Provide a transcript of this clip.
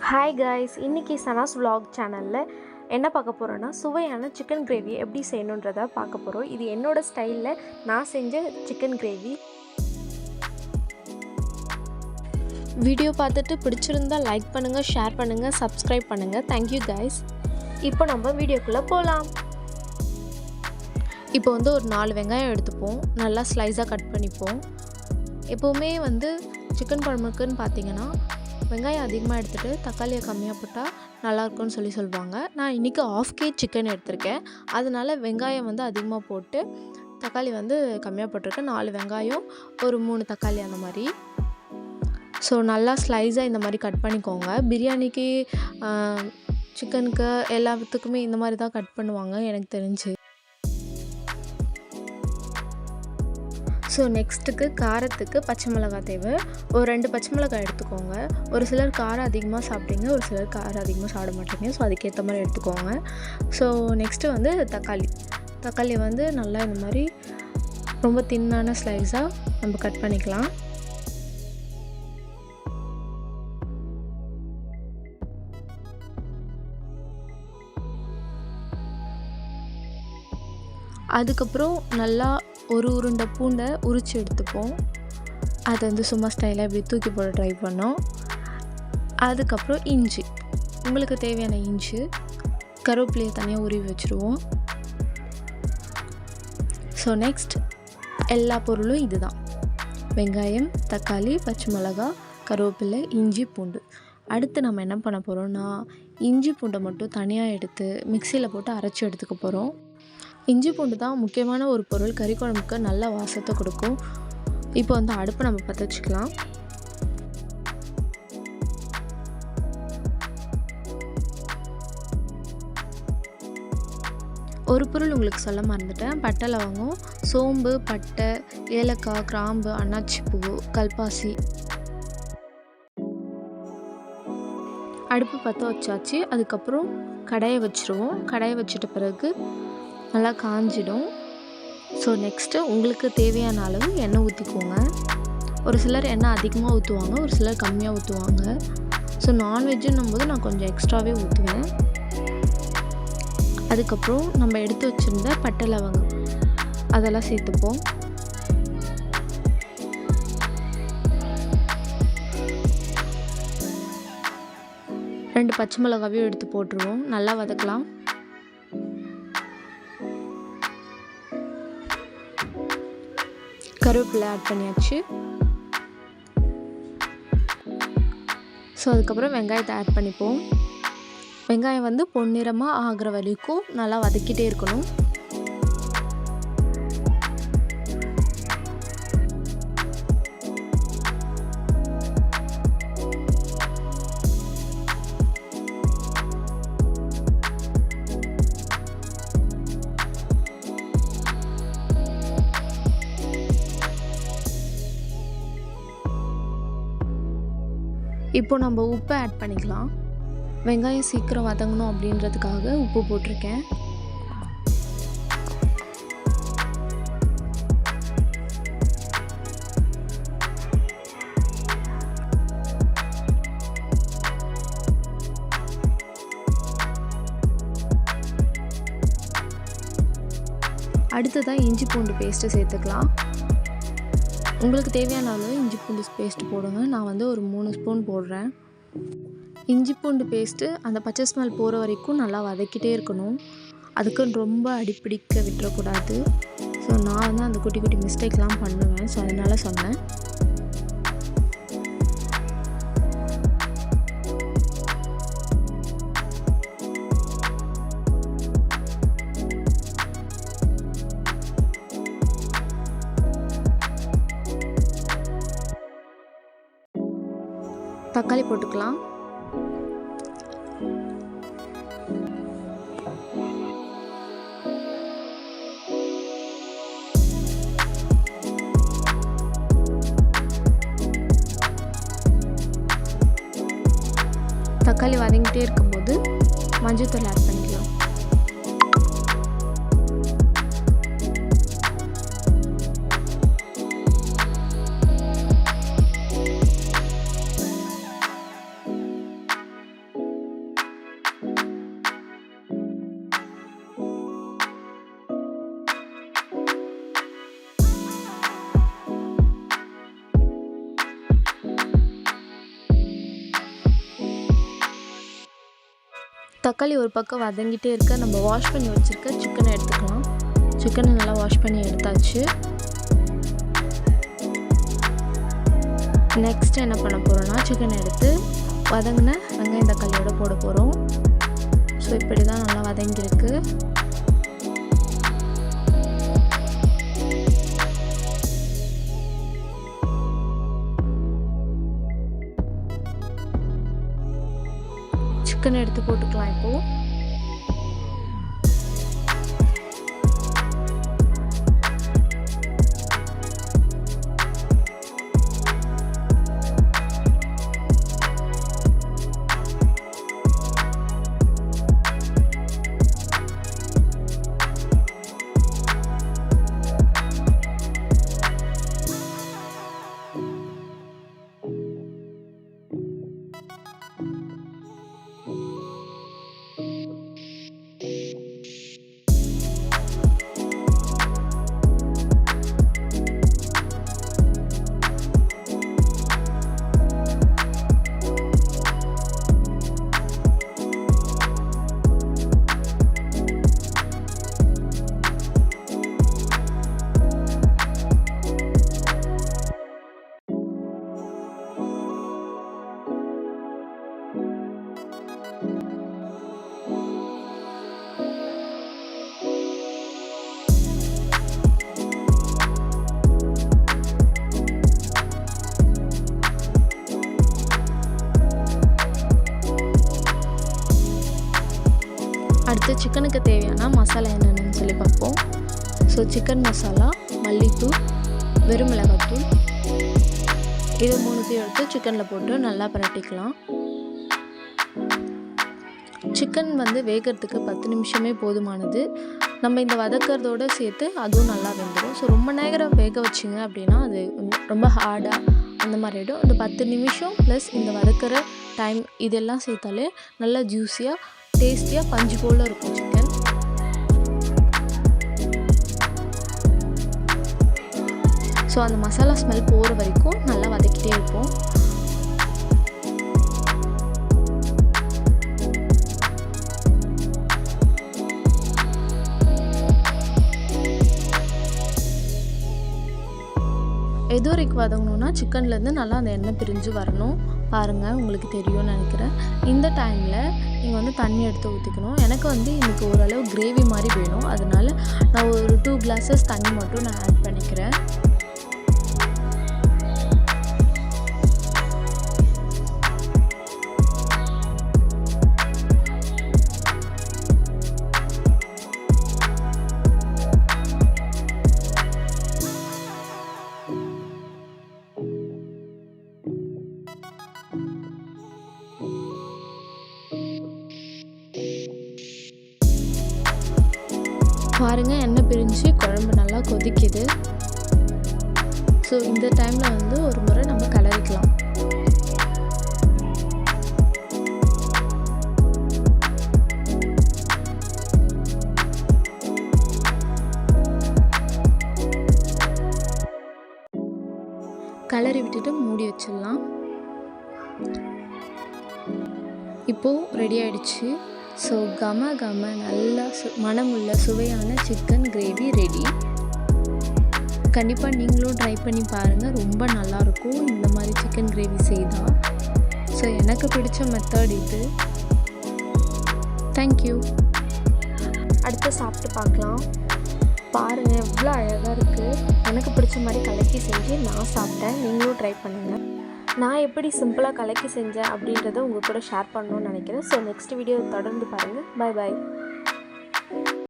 Hi guys, இன்றைக்கி Sana's vlog சேனலில் என்ன பார்க்க போகிறோன்னா சுவையான சிக்கன் கிரேவி எப்படி செய்யணுன்றதை பார்க்க போகிறோம். இது என்னோடய ஸ்டைலில் நான் செஞ்ச சிக்கன் கிரேவி. வீடியோ பார்த்துட்டு பிடிச்சிருந்தால் லைக் பண்ணுங்கள், ஷேர் பண்ணுங்கள், சப்ஸ்கிரைப் பண்ணுங்கள். Thank you guys. இப்போ நம்ம வீடியோக்குள்ளே போகலாம். இப்போ ஒரு 4 வெங்காயம் எடுத்துப்போம். நல்லா ஸ்லைஸாக கட் பண்ணிப்போம். எப்போவுமே சிக்கன் குழம்புக்குன்னு பார்த்தீங்கன்னா வெங்காயம் அதிகமாக எடுத்துகிட்டு தக்காளியை கம்மியாக போட்டால் நல்லாயிருக்கும்னு சொல்லுவாங்க. நான் இன்றைக்கி 1/2 kg சிக்கன் எடுத்திருக்கேன். அதனால் வெங்காயம் அதிகமாக போட்டு தக்காளி கம்மியாக போட்டிருக்கேன். 4 வெங்காயம், ஒரு 3 தக்காளி அந்த மாதிரி. ஸோ நல்லா ஸ்லைஸாக இந்த மாதிரி கட் பண்ணிக்கோங்க. பிரியாணிக்கு, சிக்கனுக்கு எல்லாத்துக்குமே இந்த மாதிரி தான் கட் பண்ணுவாங்க எனக்கு தெரிஞ்சு. ஸோ நெக்ஸ்ட்டுக்கு காரத்துக்கு பச்சை மிளகாய் தேவை. ஒரு 2 பச்சை மிளகாய் எடுத்துக்கோங்க. ஒரு சிலர் காரம் அதிகமாக சாப்பிட்டீங்க, ஒரு சிலர் காரம் அதிகமாக சாப்பிட மாட்டீங்க. ஸோ அதுக்கேற்ற மாதிரி எடுத்துக்கோங்க. ஸோ நெக்ஸ்ட்டு தக்காளி நல்லா இந்த மாதிரி ரொம்ப தின்னான ஸ்லைஸாக நம்ம கட் பண்ணிக்கலாம். அதுக்கப்புறம் நல்லா ஒரு உருண்டை பூண்டை உரித்து எடுத்துப்போம். அதை சும்மா ஸ்டைலாக இப்படி தூக்கி போட ட்ரை பண்ணோம். அதுக்கப்புறம் இஞ்சி, உங்களுக்கு தேவையான இஞ்சி, கருவேப்பிலையை தனியாக உருவி வச்சுருவோம். ஸோ நெக்ஸ்ட் எல்லா பொருளும் இதுதான்: வெங்காயம், தக்காளி, பச்சை மிளகாய், கருவேப்பிலை, இஞ்சி, பூண்டு. அடுத்து நம்ம என்ன பண்ண போகிறோம்னா, இஞ்சி பூண்டை மட்டும் தனியாக எடுத்து மிக்சியில் போட்டு அரைச்சி எடுத்துக்க போகிறோம். இஞ்சி பூண்டு தான் முக்கியமான ஒரு பொருள், கறி குழம்புக்கு நல்ல வாசத்தை கொடுக்கும். இப்போ அடுப்பை நம்ம பற்ற வச்சுக்கலாம். ஒரு பொருள் உங்களுக்கு சொல்ல மறந்துட்டேன். பட்டை லவங்கம், சோம்பு, பட்டை, ஏலக்காய், கிராம்பு, அன்னாச்சி பூ, கல்பாசி. அடுப்பு பற்ற வச்சாச்சு. அதுக்கப்புறம் கடாயை வச்சுருவோம். கடாயை வச்சுட்ட பிறகு நல்லா காஞ்சிடும். ஸோ நெக்ஸ்ட்டு உங்களுக்கு தேவையான அளவு எண்ணெய் ஊற்றிக்கோங்க. ஒரு சிலர் எண்ணெய் அதிகமாக ஊற்றுவாங்க, ஒரு சிலர் கம்மியாக ஊற்றுவாங்க. ஸோ நான்வெஜ்ஜுன்னும் போது நான் கொஞ்சம் எக்ஸ்ட்ராவே ஊற்றுவேன். அதுக்கப்புறம் நம்ம எடுத்து வச்சுருந்த பட்டை லவங்கம் அதெல்லாம் சேர்த்துப்போம். ரெண்டு பச்சை மிளகாவையும் எடுத்து போட்டுருவோம். நல்லா வதக்கலாம். கருவேப்பிலை ஆட் பண்ணியாச்சு. ஸோ அதுக்கப்புறம் வெங்காயத்தை ஆட் பண்ணிப்போம். வெங்காயம் பொன்னிறமாக ஆகிற வரைக்கும் நல்லா வதக்கிட்டே இருக்கணும். இப்போ நம்ம உப்பை ஆட் பண்ணிக்கலாம். வெங்காயம் சீக்கிரம் வதங்கணும் அப்படின்றதுக்காக உப்பு போட்டிருக்கேன். அடுத்ததான் இஞ்சி பூண்டு பேஸ்ட்டு சேர்த்துக்கலாம். உங்களுக்கு தேவையான அளவு இஞ்சி பூண்டு பேஸ்ட்டு போடுங்க. நான் ஒரு 3 ஸ்பூன் போடுறேன். இஞ்சி பூண்டு பேஸ்ட்டு அந்த பச்சை ஸ்மெல் போகிற வரைக்கும் நல்லா வதக்கிட்டே இருக்கணும். அதுக்குன்னு ரொம்ப அடிப்பிடிக்க விட்டுறக்கூடாது. ஸோ நான் அந்த குட்டி குட்டி மிஸ்டேக்லாம் பண்ணுவேன். ஸோ அதனால் சொன்னேன். தக்காளி போட்டுக்கலாம். தக்காளி வதங்கிட்டே இருக்கும்போது மஞ்சள்தூள் ஆட் பண்ணிக்கலாம். தக்காளி ஒரு பக்கம் வதங்கிட்டே இருக்க நம்ம வாஷ் பண்ணி வச்சுருக்க சிக்கனை எடுத்துக்கலாம். சிக்கனை நல்லா வாஷ் பண்ணி எடுத்தாச்சு. நெக்ஸ்ட் என்ன பண்ண போகிறோன்னா சிக்கனை எடுத்து வதங்கின வெங்காயம் தக்காளியோட போட போகிறோம். ஸோ இப்படி தான் நல்லா வதங்கியிருக்கு. சிக்கனை எடுத்து போட்டுக்கலாம். இப்போது அடுத்து சிக்கனுக்கு தேவையான மசாலா என்னென்னு சொல்லி பார்ப்போம். ஸோ சிக்கன் மசாலா, மல்லித்தூள், வெறும் மிளகாத்தூள், இது 3த்தையும் எடுத்து சிக்கனில் போட்டு நல்லா பரட்டிக்கலாம். சிக்கன் வந்து வேகிறதுக்கு 10 நிமிஷமே போதுமானது. நம்ம இந்த வதக்கிறதோடு சேர்த்து அதுவும் நல்லா வெந்துடும். ஸோ ரொம்ப நேரம் வேக வச்சிங்க அப்படின்னா அது ரொம்ப ஹார்டாக அந்த மாதிரி ஆகிடும். இந்த 10 நிமிஷம் ப்ளஸ் இந்த வதக்கிற டைம் இதெல்லாம் சேர்த்தாலே நல்லா ஜூஸியாக டேஸ்டியாக பஞ்சு போல் இருக்கும் சிக்கன். ஸோ அந்த மசாலா ஸ்மெல் போகிற வரைக்கும் நல்லா வதக்கிட்டே இருப்போம். எது வரைக்கும் வதங்கணுன்னா சிக்கன்லேருந்து நல்லா அந்த எண்ணெய் பிரிஞ்சு வரணும். பாருங்கள், உங்களுக்கு தெரியும்னு நினைக்கிறேன். இந்த டைமில் நீங்கள் வந்து தண்ணி எடுத்து ஊற்றிக்கணும். எனக்கு வந்து இன்றைக்கி ஓரளவு கிரேவி மாதிரி வேணும். அதனால் நான் ஒரு 2 glasses தண்ணி மட்டும் நான் ஆட் பண்ணிக்கிறேன். பாருங்கள், எண்ணெய் பிரிஞ்சு குழம்பு நல்லா கொதிக்குது. ஸோ இந்த டைமில் வந்து ஒரு முறை நம்ம கிளறிக்கலாம். கிளறி விட்டுட்டு மூடி வச்சிடலாம். இப்போது ரெடி ஆகிடுச்சு. ஸோ கம நல்லா மணமுள்ள சுவையான சிக்கன் கிரேவி ரெடி. கண்டிப்பாக நீங்களும் ட்ரை பண்ணி பாருங்கள். ரொம்ப நல்லாயிருக்கும் இந்த மாதிரி சிக்கன் கிரேவி செய்தால். ஸோ எனக்கு பிடிச்ச மெத்தட் இது. தேங்க்யூ. அடுத்து சாப்பிட்டு பார்க்கலாம். பாருங்கள் எவ்வளோ அழகாக இருக்குது. எனக்கு பிடிச்ச மாதிரி கலக்கி செஞ்சு நான் சாப்பிட்டேன். நீங்களும் ட்ரை பண்ணுங்கள். நான் எப்படி சிம்பிளாக கலக்கி செஞ்சேன் அப்படின்றத உங்கள் கூட ஷேர் பண்ணணும்னு நினைக்கிறேன். ஸோ நெக்ஸ்ட் வீடியோ தொடர்ந்து பாருங்கள். பாய்.